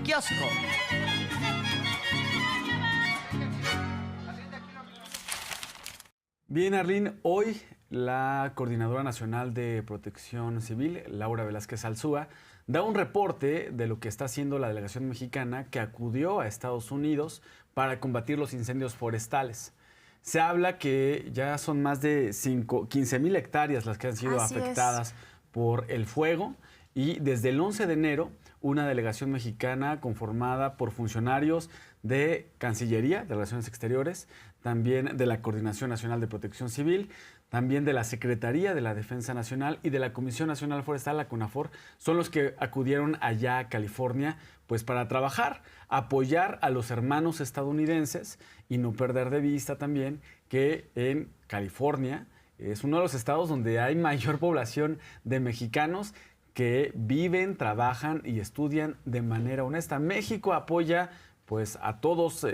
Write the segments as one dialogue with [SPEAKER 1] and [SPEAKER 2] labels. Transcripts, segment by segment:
[SPEAKER 1] kiosco.
[SPEAKER 2] Bien, Arlene, hoy la Coordinadora Nacional de Protección Civil, Laura Velázquez Alzúa, da un reporte de lo que está haciendo la delegación mexicana que acudió a Estados Unidos para combatir los incendios forestales. Se habla que ya son más de 15,000 hectáreas las que han sido afectadas por el fuego y desde el 11 de enero una delegación mexicana conformada por funcionarios de Cancillería, de Relaciones Exteriores, también de la Coordinación Nacional de Protección Civil, también de la Secretaría de la Defensa Nacional y de la Comisión Nacional Forestal, la CONAFOR, son los que acudieron allá a California pues para trabajar, apoyar a los hermanos estadounidenses y no perder de vista también que en California es uno de los estados donde hay mayor población de mexicanos que viven, trabajan y estudian de manera honesta. México apoya pues a todos,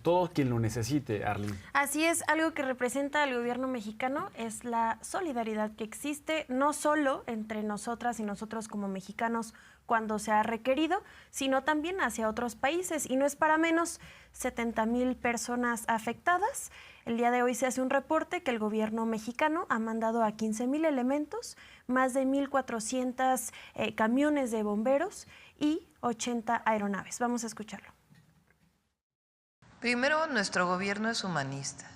[SPEAKER 2] todo quien lo necesite, Arlene.
[SPEAKER 3] Así es, algo que representa al gobierno mexicano es la solidaridad que existe, no solo entre nosotras y nosotros como mexicanos cuando se ha requerido, sino también hacia otros países. Y no es para menos, 70,000 personas afectadas. El día de hoy se hace un reporte que el gobierno mexicano ha mandado a 15,000 elementos, más de 1,400 camiones de bomberos y 80 aeronaves. Vamos a escucharlo.
[SPEAKER 4] Primero, nuestro gobierno es humanista,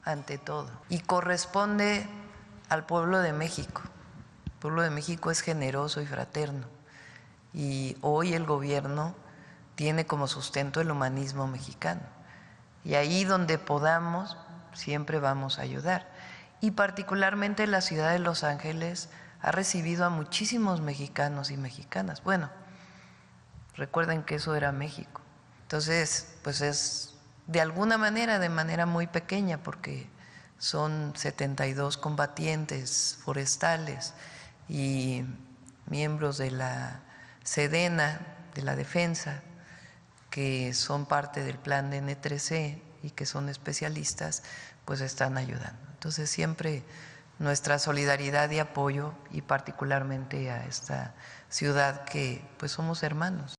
[SPEAKER 4] ante todo, y corresponde al pueblo de México. El pueblo de México es generoso y fraterno, y hoy el gobierno tiene como sustento el humanismo mexicano. Y ahí donde podamos, siempre vamos a ayudar. Y particularmente la ciudad de Los Ángeles ha recibido a muchísimos mexicanos y mexicanas. Bueno, recuerden que eso era México. Entonces, pues es de alguna manera, de manera muy pequeña, porque son 72 combatientes forestales y miembros de la Sedena, de la Defensa, que son parte del plan de N3C y que son especialistas, pues están ayudando. Entonces siempre nuestra solidaridad y apoyo, y particularmente a esta ciudad que pues somos hermanos.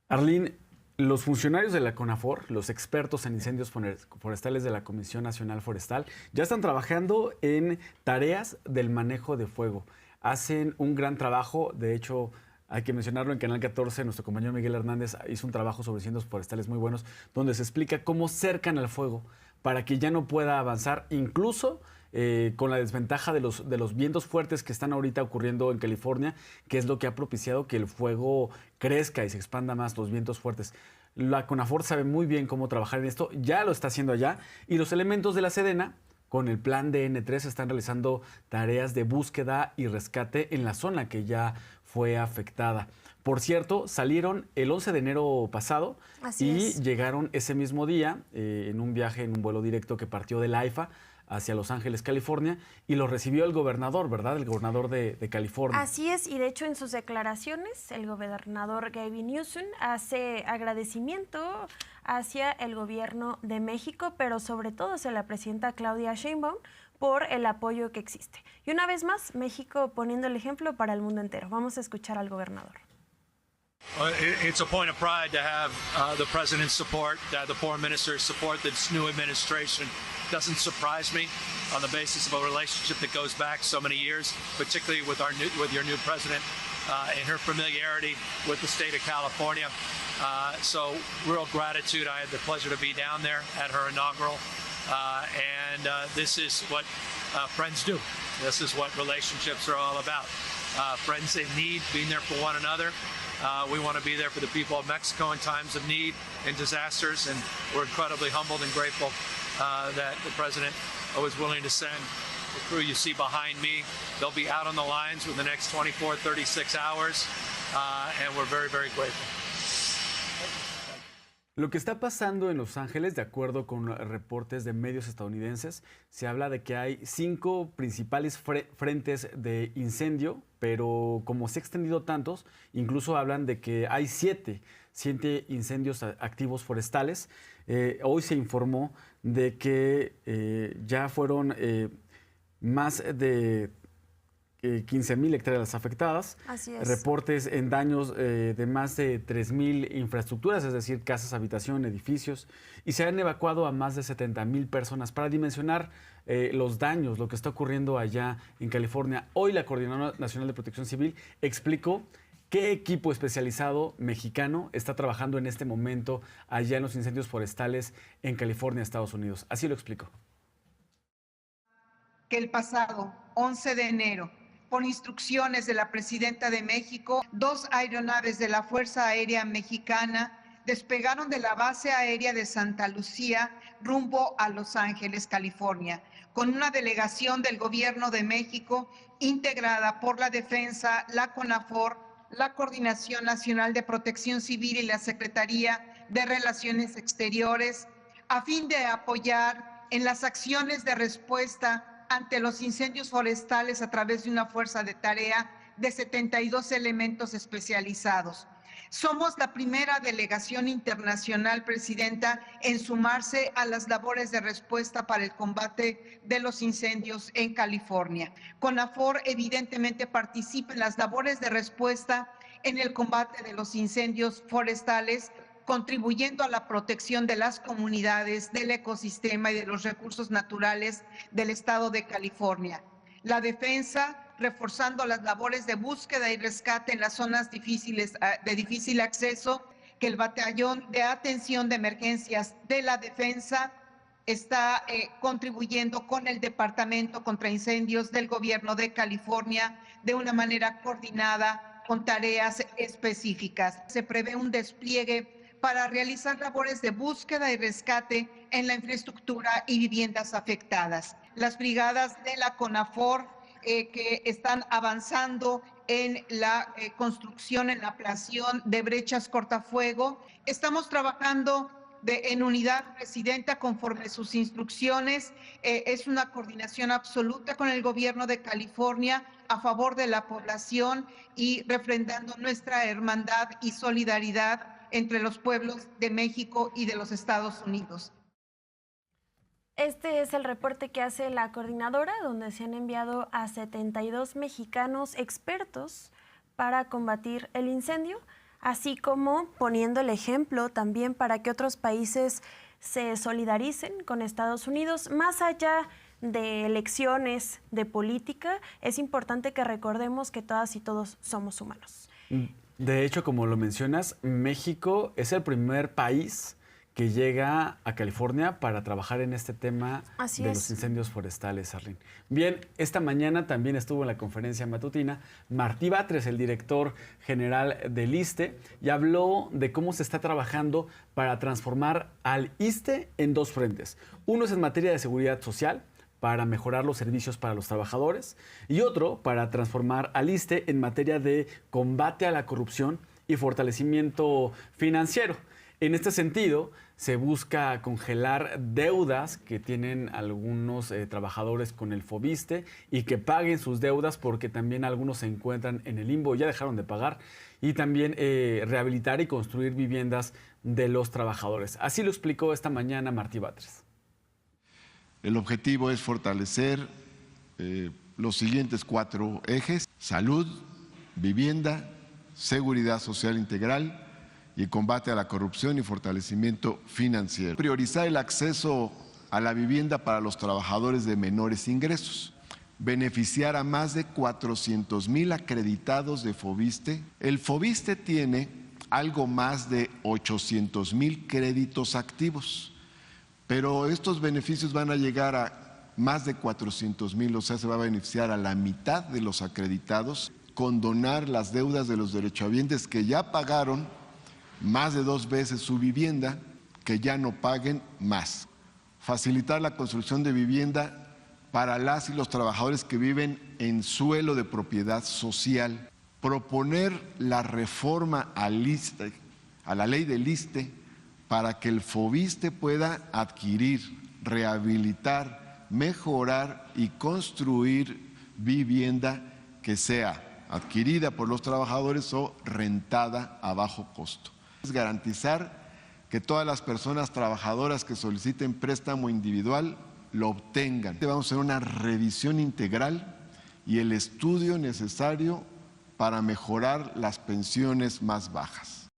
[SPEAKER 2] Arlene, los funcionarios de la CONAFOR, los expertos en incendios forestales de la Comisión Nacional Forestal, ya están trabajando en tareas del manejo de fuego. Hacen un gran trabajo, de hecho, hay que mencionarlo, en Canal 14, nuestro compañero Miguel Hernández hizo un trabajo sobre incendios forestales muy buenos, donde se explica cómo cercan al fuego para que ya no pueda avanzar, incluso con la desventaja de los vientos fuertes que están ahorita ocurriendo en California, que es lo que ha propiciado que el fuego crezca y se expanda más, los vientos fuertes. La CONAFOR sabe muy bien cómo trabajar en esto, ya lo está haciendo allá, y los elementos de la Sedena, con el plan de N3, están realizando tareas de búsqueda y rescate en la zona que ya fue afectada. Por cierto, salieron el 11 de enero pasado llegaron ese mismo día en un viaje, en un vuelo directo que partió del AIFA hacia Los Ángeles, California, y lo recibió el gobernador, ¿verdad? El gobernador de California.
[SPEAKER 3] Así es, y de hecho en sus declaraciones el gobernador Gavin Newsom hace agradecimiento hacia el gobierno de México, pero sobre todo hacia la presidenta Claudia Sheinbaum por el apoyo que existe. Y una vez más, México poniendo el ejemplo para el mundo entero. Vamos a escuchar al gobernador.
[SPEAKER 5] It's a point of pride to have the president's support, the foreign minister's support. This new administration doesn't surprise me on the basis of a relationship that goes back so many years, particularly with your new president and her familiarity with the state of California. So real gratitude. I had the pleasure to be down there at her inaugural, and this is what friends do. This is what relationships are all about. Friends in need, being there for one another. We want to be there for the people of Mexico in times of need and disasters, and we're incredibly humbled and grateful that the president was willing to send the crew you see behind me. They'll be out on the lines within the next 24, 36 hours, and we're very, very grateful.
[SPEAKER 2] Lo que está pasando en Los Ángeles, de acuerdo con reportes de medios estadounidenses, se habla de que hay 5 principales frentes de incendio, pero como se ha extendido tantos, incluso hablan de que hay 7 incendios activos forestales. Hoy se informó de que ya fueron más de 15,000 hectáreas afectadas.
[SPEAKER 3] Así es.
[SPEAKER 2] Reportes en daños de más de 3,000 infraestructuras, es decir, casas, habitación, edificios, y se han evacuado a más de 70,000 personas. Para dimensionar los daños, lo que está ocurriendo allá en California, hoy la Coordinadora Nacional de Protección Civil explicó qué equipo especializado mexicano está trabajando en este momento allá en los incendios forestales en California, Estados Unidos. Así lo explicó.
[SPEAKER 1] Que el pasado 11 de enero, por instrucciones de la Presidenta de México, 2 aeronaves de la Fuerza Aérea Mexicana despegaron de la base aérea de Santa Lucía rumbo a Los Ángeles, California, con una delegación del Gobierno de México integrada por la Defensa, la CONAFOR, la Coordinación Nacional de Protección Civil y la Secretaría de Relaciones Exteriores, a fin de apoyar en las acciones de respuesta ante los incendios forestales a través de una fuerza de tarea de 72 elementos especializados. Somos la primera delegación internacional, Presidenta, en sumarse a las labores de respuesta para el combate de los incendios en California. CONAFOR evidentemente participa en las labores de respuesta en el combate de los incendios forestales, contribuyendo a la protección de las comunidades, del ecosistema y de los recursos naturales del estado de California. La defensa, reforzando las labores de búsqueda y rescate en las zonas de difícil acceso, que el Batallón de Atención de Emergencias de la Defensa está contribuyendo con el Departamento contra Incendios del Gobierno de California de una manera coordinada con tareas específicas. Se prevé un despliegue para realizar labores de búsqueda y rescate en la infraestructura y viviendas afectadas. Las brigadas de la CONAFOR que están avanzando en la construcción, en la ampliación de brechas cortafuego. Estamos trabajando en unidad, Presidenta, conforme sus instrucciones. Es una coordinación absoluta con el Gobierno de California a favor de la población y refrendando nuestra hermandad y solidaridad entre los pueblos de México y de los Estados Unidos.
[SPEAKER 3] Este es el reporte que hace la coordinadora, donde se han enviado a 72 mexicanos expertos para combatir el incendio, así como poniendo el ejemplo también para que otros países se solidaricen con Estados Unidos. Más allá de elecciones, de política, es importante que recordemos que todas y todos somos humanos.
[SPEAKER 2] De hecho, como lo mencionas, México es el primer país que llega a California para trabajar en este tema de los incendios forestales, Arlene. Bien, esta mañana también estuvo en la conferencia matutina Martí Batres, el director general del ISSSTE, y habló de cómo se está trabajando para transformar al ISSSTE en 2 frentes. Uno es en materia de seguridad social, para mejorar los servicios para los trabajadores, y otro para transformar al ISSSTE en materia de combate a la corrupción y fortalecimiento financiero. En este sentido, se busca congelar deudas que tienen algunos trabajadores con el FOBISSSTE y que paguen sus deudas, porque también algunos se encuentran en el limbo, ya dejaron de pagar, y también rehabilitar y construir viviendas de los trabajadores. Así lo explicó esta mañana Martí Batres.
[SPEAKER 6] El objetivo es fortalecer los siguientes 4 ejes: salud, vivienda, seguridad social integral y combate a la corrupción y fortalecimiento financiero. Priorizar el acceso a la vivienda para los trabajadores de menores ingresos. Beneficiar a más de 400,000 acreditados de FOBISSSTE. El FOBISSSTE tiene algo más de 800,000 créditos activos, pero estos beneficios van a llegar a más de 400,000, o sea, se va a beneficiar a la mitad de los acreditados, condonar las deudas de los derechohabientes que ya pagaron más de 2 veces su vivienda, que ya no paguen más. Facilitar la construcción de vivienda para las y los trabajadores que viven en suelo de propiedad social. Proponer la reforma al ISSSTE, a la ley del ISSSTE, para que el FOBISSSTE pueda adquirir, rehabilitar, mejorar y construir vivienda que sea adquirida por los trabajadores o rentada a bajo costo. Es garantizar que todas las personas trabajadoras que soliciten préstamo individual lo obtengan. Vamos a hacer una revisión integral y el estudio necesario para mejorar las pensiones más bajas.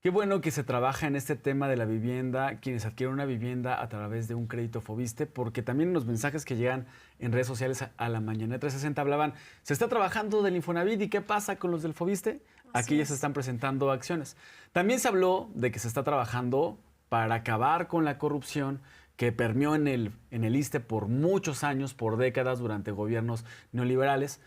[SPEAKER 2] Qué bueno que se trabaja en este tema de la vivienda, quienes adquieren una vivienda a través de un crédito Foviste, porque también en los mensajes que llegan en redes sociales a la Mañanera 360 hablaban, se está trabajando del Infonavit y ¿qué pasa con los del Foviste? Aquí ya se están presentando acciones. También se habló de que se está trabajando para acabar con la corrupción que permeó en el ISSSTE por muchos años, por décadas, durante gobiernos neoliberales.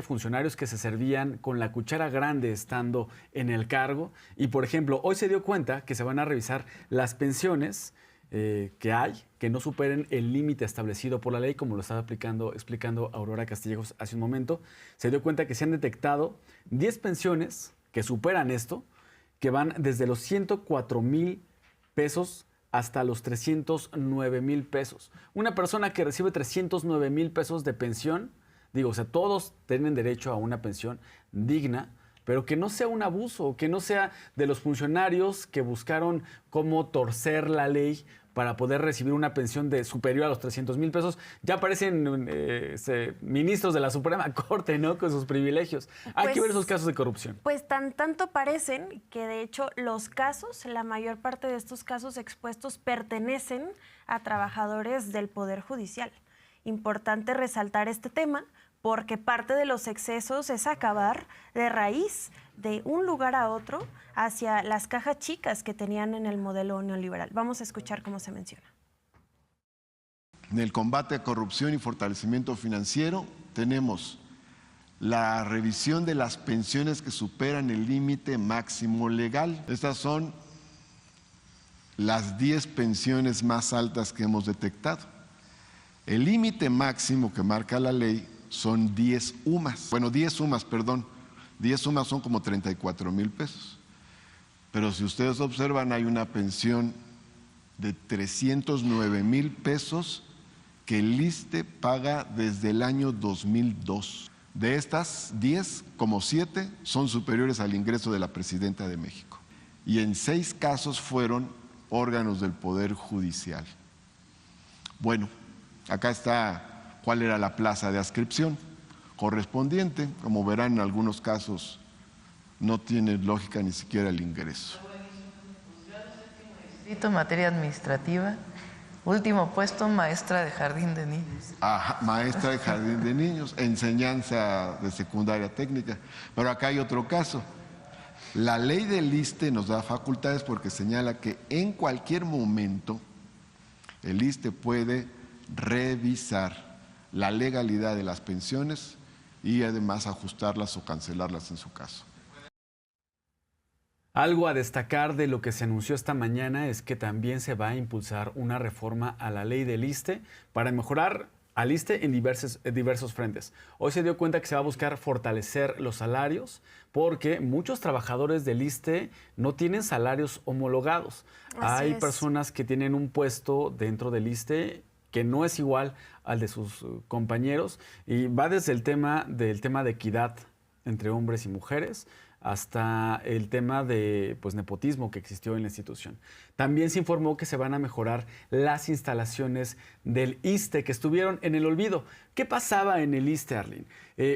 [SPEAKER 2] Funcionarios que se servían con la cuchara grande estando en el cargo. Y, por ejemplo, hoy se dio cuenta que se van a revisar las pensiones que hay, que no superen el límite establecido por la ley, como lo estaba explicando Aurora Castillejos hace un momento. Se dio cuenta que se han detectado 10 pensiones que superan esto, que van desde los 104,000 pesos hasta los 309,000 pesos. Una persona que recibe 309,000 pesos de pensión, digo, o sea, todos tienen derecho a una pensión digna, pero que no sea un abuso, que no sea de los funcionarios que buscaron cómo torcer la ley para poder recibir una pensión superior a los 300,000 pesos. Ya aparecen ministros de la Suprema Corte, ¿no?, con sus privilegios. Hay que ver esos casos de corrupción.
[SPEAKER 3] Pues tanto parecen que, de hecho, los casos, la mayor parte de estos casos expuestos pertenecen a trabajadores del Poder Judicial. Importante resaltar este tema porque parte de los excesos es acabar de raíz de un lugar a otro hacia las cajas chicas que tenían en el modelo neoliberal. Vamos a escuchar cómo se menciona.
[SPEAKER 6] En el combate a corrupción y fortalecimiento financiero tenemos la revisión de las pensiones que superan el límite máximo legal. Estas son las 10 pensiones más altas que hemos detectado. El límite máximo que marca la ley son 10 UMAS. Bueno, 10 UMAS, perdón. 10 UMAS son como 34,000 pesos. Pero si ustedes observan, hay una pensión de 309,000 pesos que el ISSSTE paga desde el año 2002. De estas 10, como 7 son superiores al ingreso de la Presidenta de México. Y en 6 casos fueron órganos del Poder Judicial. Bueno, acá está cuál era la plaza de adscripción correspondiente. Como verán, en algunos casos no tiene lógica ni siquiera el ingreso.
[SPEAKER 4] Distrito, materia administrativa. Último puesto, maestra de jardín de niños.
[SPEAKER 6] Maestra de jardín de niños, enseñanza de secundaria técnica. Pero acá hay otro caso. La ley del ISSSTE nos da facultades porque señala que en cualquier momento el ISSSTE puede revisar la legalidad de las pensiones y además ajustarlas o cancelarlas en su caso.
[SPEAKER 2] Algo a destacar de lo que se anunció esta mañana es que también se va a impulsar una reforma a la ley del ISSSTE para mejorar al ISSSTE en diversos frentes. Hoy se dio cuenta que se va a buscar fortalecer los salarios porque muchos trabajadores del ISSSTE no tienen salarios homologados. Hay personas que tienen un puesto dentro del ISSSTE que no es igual al de sus compañeros y va desde el tema de equidad entre hombres y mujeres hasta el tema de nepotismo que existió en la institución. También se informó que se van a mejorar las instalaciones del ISSSTE que estuvieron en el olvido. ¿Qué pasaba en el ISSSTE, Arlene?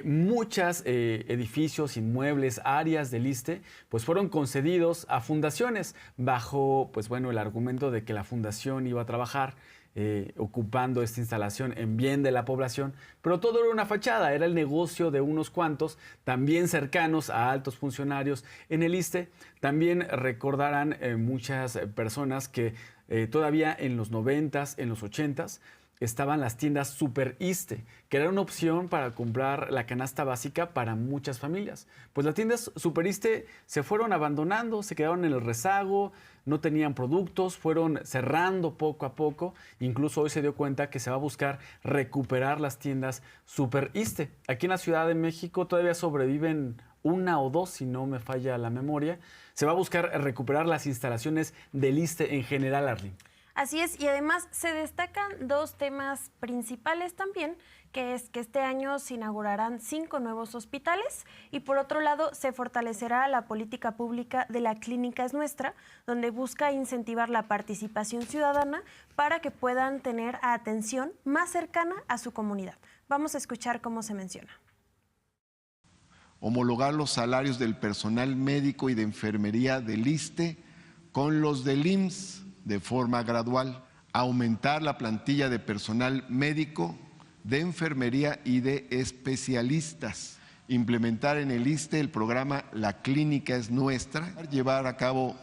[SPEAKER 2] Muchos edificios, inmuebles, áreas del ISSSTE fueron concedidos a fundaciones bajo el argumento de que la fundación iba a trabajar ocupando esta instalación en bien de la población, pero todo era una fachada, era el negocio de unos cuantos, también cercanos a altos funcionarios en el ISSSTE. También recordarán muchas personas que todavía en los 90s, en los 80s, estaban las tiendas Super ISSSTE, que era una opción para comprar la canasta básica para muchas familias. Pues las tiendas Super ISSSTE se fueron abandonando, se quedaron en el rezago, no tenían productos, fueron cerrando poco a poco. Incluso hoy se dio cuenta que se va a buscar recuperar las tiendas Super ISSSTE. Aquí en la Ciudad de México todavía sobreviven 1 o 2, si no me falla la memoria. Se va a buscar recuperar las instalaciones del ISSSTE en general, Arlene.
[SPEAKER 3] Así es, y además se destacan 2 temas principales también que es que este año se inaugurarán 5 nuevos hospitales y por otro lado se fortalecerá la política pública de la Clínica Es Nuestra, donde busca incentivar la participación ciudadana para que puedan tener atención más cercana a su comunidad. Vamos a escuchar cómo se menciona.
[SPEAKER 6] Homologar los salarios del personal médico y de enfermería del ISSSTE con los del IMSS de forma gradual. Aumentar la plantilla de personal médico, de enfermería y de especialistas. Implementar en el ISSSTE el programa La Clínica Es Nuestra. Llevar a cabo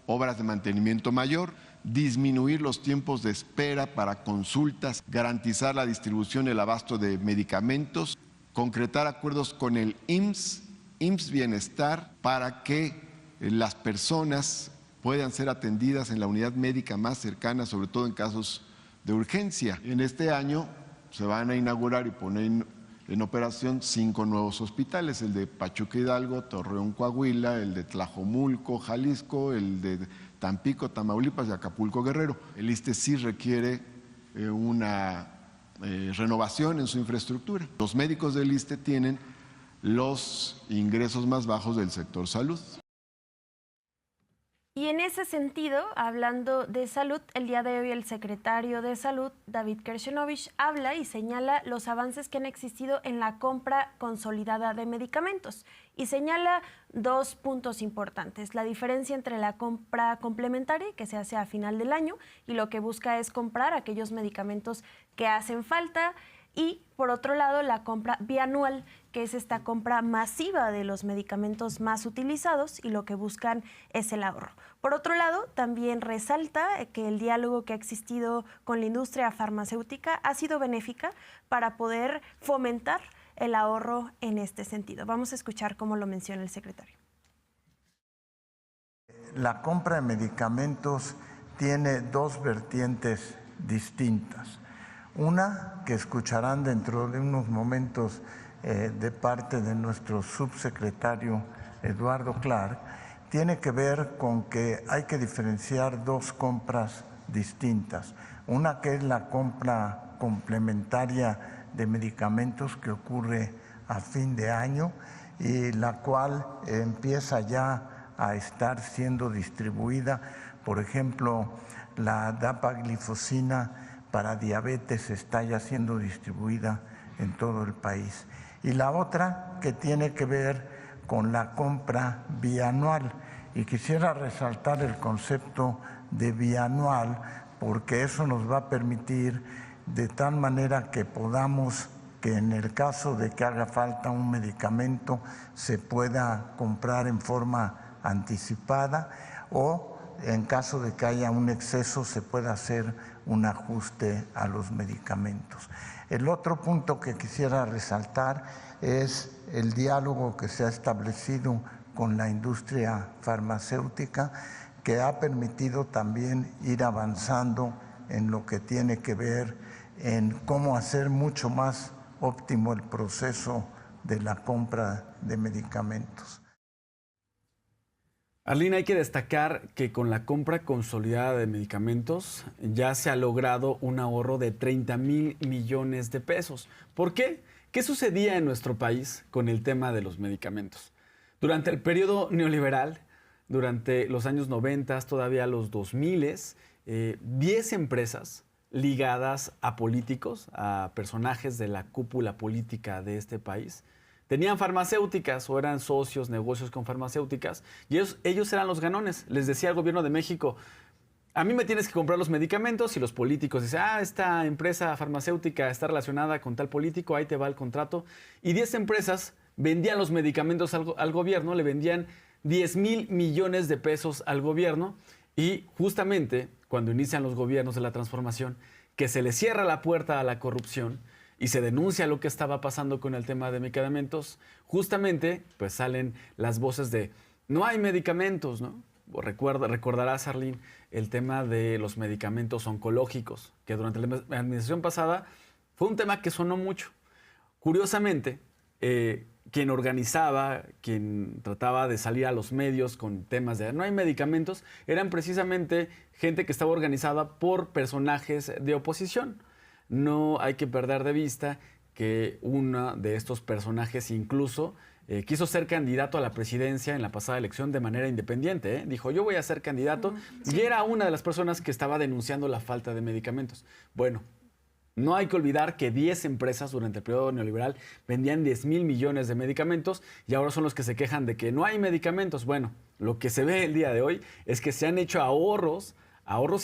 [SPEAKER 6] obras de mantenimiento mayor. Disminuir los tiempos de espera para consultas. Garantizar la distribución y el abasto de medicamentos. Concretar acuerdos con el IMSS Bienestar para que las personas puedan ser atendidas en la unidad médica más cercana, sobre todo en casos de urgencia. En este año se van a inaugurar y poner en operación 5 nuevos hospitales, el de Pachuca Hidalgo, Torreón Coahuila, el de Tlajomulco, Jalisco, el de Tampico, Tamaulipas y Acapulco Guerrero. El ISSSTE sí requiere una renovación en su infraestructura. Los médicos del ISSSTE tienen los ingresos más bajos del sector salud.
[SPEAKER 3] Y en ese sentido, hablando de salud, el día de hoy el secretario de Salud, David Kershenovich, habla y señala los avances que han existido en la compra consolidada de medicamentos y señala 2 puntos importantes. La diferencia entre la compra complementaria, que se hace a final del año, y lo que busca es comprar aquellos medicamentos que hacen falta, y por otro lado la compra bianual, que es esta compra masiva de los medicamentos más utilizados y lo que buscan es el ahorro. Por otro lado, también resalta que el diálogo que ha existido con la industria farmacéutica ha sido benéfica para poder fomentar el ahorro en este sentido. Vamos a escuchar cómo lo menciona el secretario.
[SPEAKER 7] La compra de medicamentos tiene 2 vertientes distintas. Una que escucharán dentro de unos momentos de parte de nuestro subsecretario Eduardo Clark, tiene que ver con que hay que diferenciar 2 compras distintas. Una que es la compra complementaria de medicamentos que ocurre a fin de año y la cual empieza ya a estar siendo distribuida. Por ejemplo, la dapaglifosina para diabetes está ya siendo distribuida en todo el país. Y la otra que tiene que ver con la compra bianual. Y quisiera resaltar el concepto de bianual porque eso nos va a permitir de tal manera que podamos, que en el caso de que haga falta un medicamento, se pueda comprar en forma anticipada o en caso de que haya un exceso se pueda hacer un ajuste a los medicamentos. El otro punto que quisiera resaltar es el diálogo que se ha establecido con la industria farmacéutica, que ha permitido también ir avanzando en lo que tiene que ver en cómo hacer mucho más óptimo el proceso de la compra de medicamentos.
[SPEAKER 2] Arlene, hay que destacar que con la compra consolidada de medicamentos ya se ha logrado un ahorro de 30,000 millones de pesos. ¿Por qué? ¿Qué sucedía en nuestro país con el tema de los medicamentos? Durante el periodo neoliberal, durante los años 90, todavía los 2000, 10 empresas ligadas a políticos, a personajes de la cúpula política de este país, tenían farmacéuticas o eran socios, negocios con farmacéuticas, y ellos eran los ganones. Les decía al gobierno de México, a mí me tienes que comprar los medicamentos, y los políticos dicen, esta empresa farmacéutica está relacionada con tal político, ahí te va el contrato. Y 10 empresas vendían los medicamentos al gobierno, le vendían 10,000 millones de pesos al gobierno, y justamente cuando inician los gobiernos de la transformación, que se les cierra la puerta a la corrupción, y se denuncia lo que estaba pasando con el tema de medicamentos, justamente pues salen las voces de no hay medicamentos, ¿no? Recordarás, Arlene, el tema de los medicamentos oncológicos, que durante la administración pasada fue un tema que sonó mucho. Curiosamente, quien organizaba, quien trataba de salir a los medios con temas de no hay medicamentos, eran precisamente gente que estaba organizada por personajes de oposición. No hay que perder de vista que uno de estos personajes incluso quiso ser candidato a la presidencia en la pasada elección de manera independiente, ¿eh? Dijo, yo voy a ser candidato, y era una de las personas que estaba denunciando la falta de medicamentos. Bueno, no hay que olvidar que 10 empresas durante el periodo neoliberal vendían 10,000 millones de medicamentos y ahora son los que se quejan de que no hay medicamentos. Bueno, lo que se ve el día de hoy es que se han hecho ahorros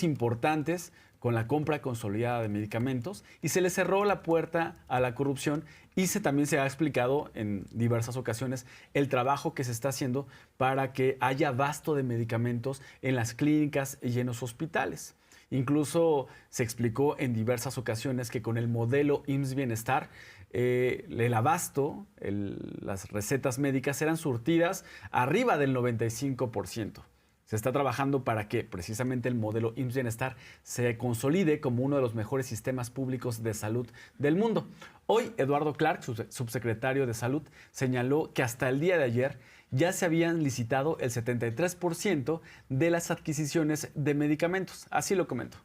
[SPEAKER 2] importantes con la compra consolidada de medicamentos y se le cerró la puerta a la corrupción y también se ha explicado en diversas ocasiones el trabajo que se está haciendo para que haya abasto de medicamentos en las clínicas y en los hospitales. Incluso se explicó en diversas ocasiones que con el modelo IMSS Bienestar, el abasto, las recetas médicas eran surtidas arriba del 95%. Se está trabajando para que precisamente el modelo IMSS Bienestar se consolide como uno de los mejores sistemas públicos de salud del mundo. Hoy, Eduardo Clark, subsecretario de Salud, señaló que hasta el día de ayer ya se habían licitado el 73% de las adquisiciones de medicamentos. Así lo comentó.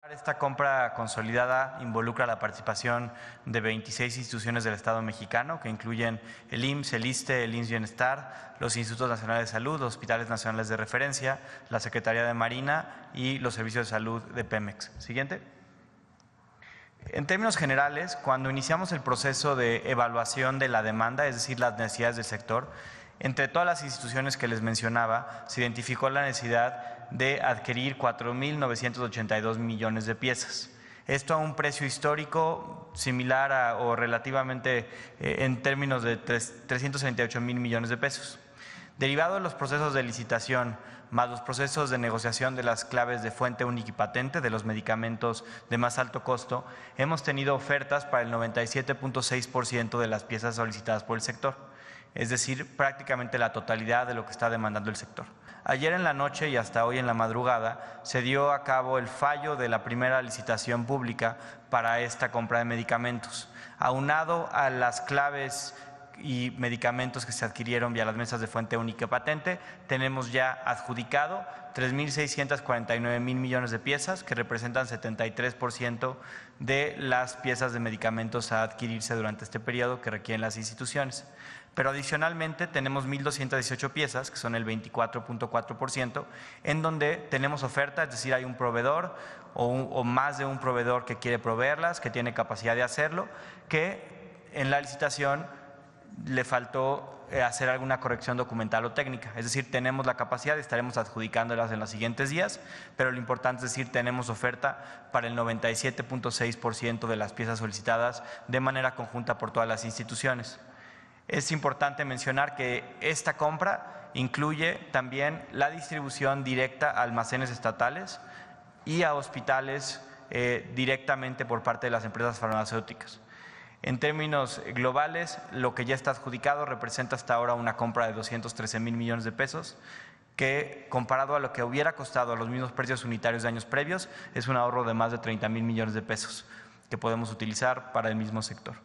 [SPEAKER 8] Esta compra consolidada involucra la participación de 26 instituciones del Estado mexicano, que incluyen el IMSS, el ISSSTE, el IMSS Bienestar, los Institutos Nacionales de Salud, los Hospitales Nacionales de Referencia, la Secretaría de Marina y los Servicios de Salud de Pemex. Siguiente. En términos generales, cuando iniciamos el proceso de evaluación de la demanda, es decir, las necesidades del sector, entre todas las instituciones que les mencionaba, se identificó la necesidad de adquirir 4.982 millones de piezas. Esto a un precio histórico similar o relativamente en términos de 338,000 millones de pesos. Derivado de los procesos de licitación más los procesos de negociación de las claves de fuente única y patente de los medicamentos de más alto costo, hemos tenido ofertas para el 97.6% de las piezas solicitadas por el sector, es decir, prácticamente la totalidad de lo que está demandando el sector. Ayer en la noche y hasta hoy en la madrugada se dio a cabo el fallo de la primera licitación pública para esta compra de medicamentos. Aunado a las claves y medicamentos que se adquirieron vía las mesas de fuente única patente, tenemos ya adjudicado 3.649,000 millones de piezas, que representan 73% de las piezas de medicamentos a adquirirse durante este periodo que requieren las instituciones. Pero adicionalmente tenemos 1.218 piezas, que son el 24.4%, en donde tenemos oferta, es decir, hay un proveedor o más de un proveedor que quiere proveerlas, que tiene capacidad de hacerlo, que en la licitación le faltó hacer alguna corrección documental o técnica. Es decir, tenemos la capacidad y estaremos adjudicándolas en los siguientes días, pero lo importante es decir, tenemos oferta para el 97.6% de las piezas solicitadas de manera conjunta por todas las instituciones. Es importante mencionar que esta compra incluye también la distribución directa a almacenes estatales y a hospitales directamente por parte de las empresas farmacéuticas. En términos globales, lo que ya está adjudicado representa hasta ahora una compra de 213,000 millones de pesos, que comparado a lo que hubiera costado a los mismos precios unitarios de años previos, es un ahorro de más de 30,000 millones de pesos que podemos utilizar para el mismo sector.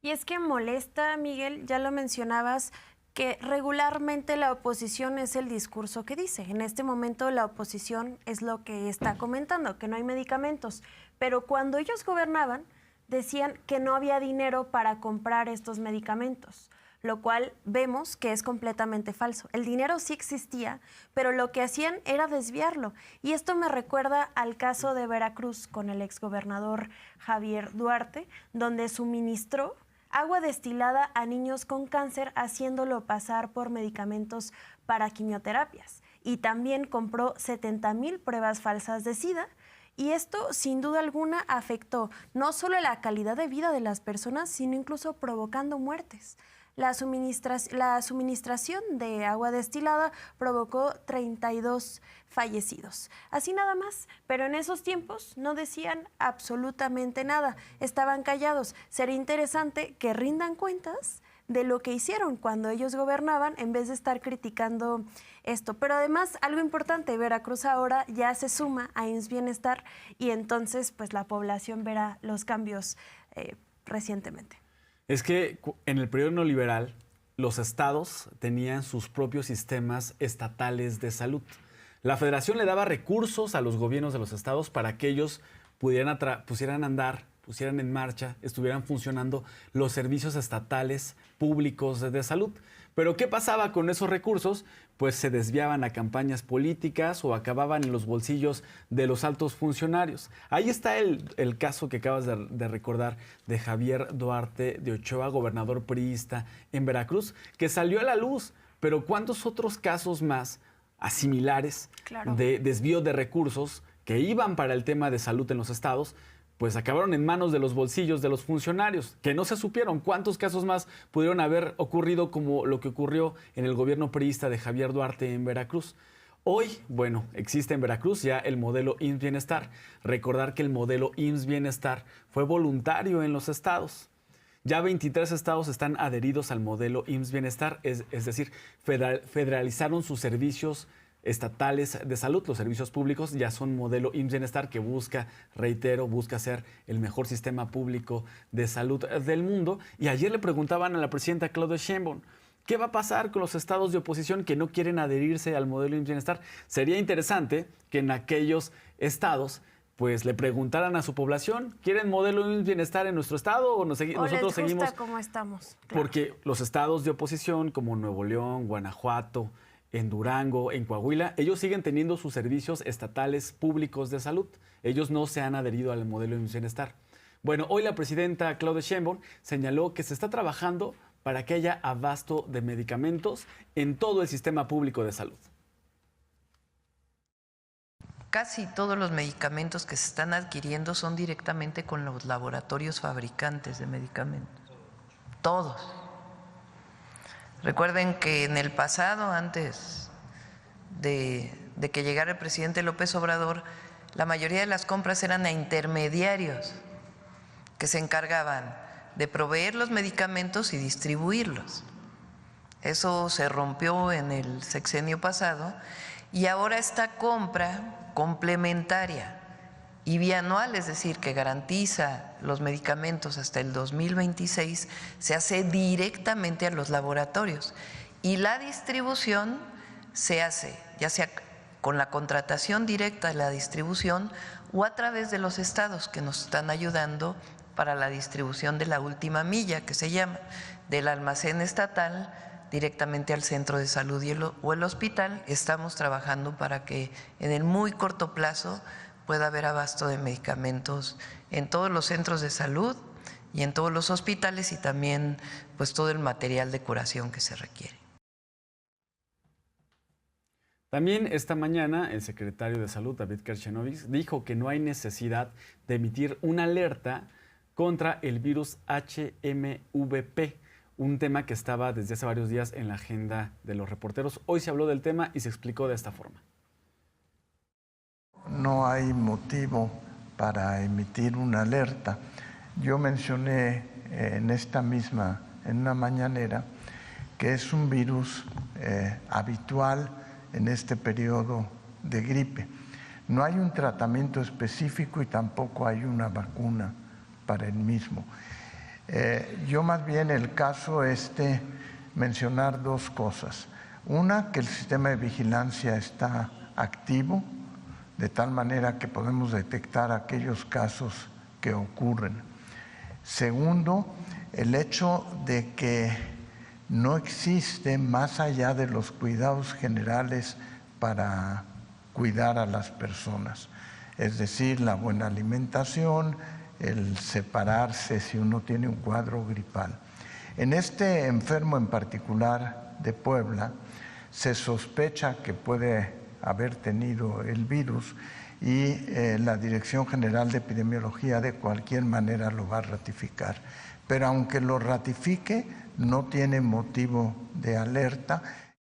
[SPEAKER 3] Y es que molesta, Miguel, ya lo mencionabas, que regularmente la oposición es el discurso que dice. En este momento la oposición es lo que está comentando, que no hay medicamentos. Pero cuando ellos gobernaban, decían que no había dinero para comprar estos medicamentos, lo cual vemos que es completamente falso. El dinero sí existía, pero lo que hacían era desviarlo. Y esto me recuerda al caso de Veracruz con el exgobernador Javier Duarte, donde suministró agua destilada a niños con cáncer, haciéndolo pasar por medicamentos para quimioterapias. Y también compró 70,000 pruebas falsas de SIDA. Y esto, sin duda alguna, afectó no solo la calidad de vida de las personas, sino incluso provocando muertes. La suministración de agua destilada provocó 32 fallecidos. Así nada más, pero en esos tiempos no decían absolutamente nada, estaban callados. Sería interesante que rindan cuentas de lo que hicieron cuando ellos gobernaban en vez de estar criticando esto. Pero además, algo importante, Veracruz ahora ya se suma a IMSS Bienestar y entonces pues la población verá los cambios recientemente.
[SPEAKER 2] Es que en el periodo neoliberal los estados tenían sus propios sistemas estatales de salud. La federación le daba recursos a los gobiernos de los estados para que ellos pusieran en marcha, estuvieran funcionando los servicios estatales públicos de salud. Pero ¿qué pasaba con esos recursos? Pues se desviaban a campañas políticas o acababan en los bolsillos de los altos funcionarios. Ahí está el caso que acabas de recordar de Javier Duarte de Ochoa, gobernador priista en Veracruz, que salió a la luz. Pero ¿cuántos otros casos más similares de desvío de recursos que iban para el tema de salud en los estados, pues acabaron en manos de los bolsillos de los funcionarios, que no se supieron? ¿Cuántos casos más pudieron haber ocurrido como lo que ocurrió en el gobierno priista de Javier Duarte en Veracruz? Hoy, bueno, existe en Veracruz ya el modelo IMSS Bienestar. Recordar que el modelo IMSS Bienestar fue voluntario en los estados. Ya 23 estados están adheridos al modelo IMSS Bienestar, es decir, federalizaron sus servicios estatales de salud. Los servicios públicos ya son modelo IMSS Bienestar, que busca ser el mejor sistema público de salud del mundo. Y ayer le preguntaban a la presidenta Claudia Sheinbaum, ¿qué va a pasar con los estados de oposición que no quieren adherirse al modelo IMSS Bienestar? Sería interesante que en aquellos estados pues le preguntaran a su población, ¿quieren modelo IMSS Bienestar en nuestro estado o nosotros
[SPEAKER 3] les gusta
[SPEAKER 2] seguimos
[SPEAKER 3] como estamos? Claro.
[SPEAKER 2] Porque los estados de oposición como Nuevo León, Guanajuato, en Durango, en Coahuila, ellos siguen teniendo sus servicios estatales públicos de salud. Ellos no se han adherido al modelo IMSS Bienestar. Bueno, hoy la presidenta Claudia Sheinbaum señaló que se está trabajando para que haya abasto de medicamentos en todo el sistema público de salud.
[SPEAKER 4] Casi todos los medicamentos que se están adquiriendo son directamente con los laboratorios fabricantes de medicamentos. Todos. Recuerden que en el pasado, antes de que llegara el presidente López Obrador, la mayoría de las compras eran a intermediarios que se encargaban de proveer los medicamentos y distribuirlos. Eso se rompió en el sexenio pasado y ahora esta compra complementaria y bianual, es decir, que garantiza los medicamentos hasta el 2026, se hace directamente a los laboratorios y la distribución se hace ya sea con la contratación directa de la distribución o a través de los estados que nos están ayudando para la distribución de la última milla, que se llama, del almacén estatal directamente al centro de salud o el hospital. Estamos trabajando para que en el muy corto plazo pueda haber abasto de medicamentos en todos los centros de salud y en todos los hospitales y también pues todo el material de curación que se requiere.
[SPEAKER 2] También esta mañana el secretario de Salud, David Kerchenovich, dijo que no hay necesidad de emitir una alerta contra el virus HMVP, un tema que estaba desde hace varios días en la agenda de los reporteros. Hoy se habló del tema y se explicó de esta forma.
[SPEAKER 7] No hay motivo para emitir una alerta. Yo mencioné en una mañanera, que es un virus habitual en este periodo de gripe. No hay un tratamiento específico y tampoco hay una vacuna para el mismo. Yo más bien el caso mencionar dos cosas. Una, que el sistema de vigilancia está activo, de tal manera que podemos detectar aquellos casos que ocurren. Segundo, el hecho de que no existe, más allá de los cuidados generales para cuidar a las personas, es decir, la buena alimentación, el separarse si uno tiene un cuadro gripal. En este enfermo en particular de Puebla, se sospecha que puede haber tenido el virus y la Dirección General de Epidemiología de cualquier manera lo va a ratificar. Pero aunque lo ratifique, no tiene motivo de alerta.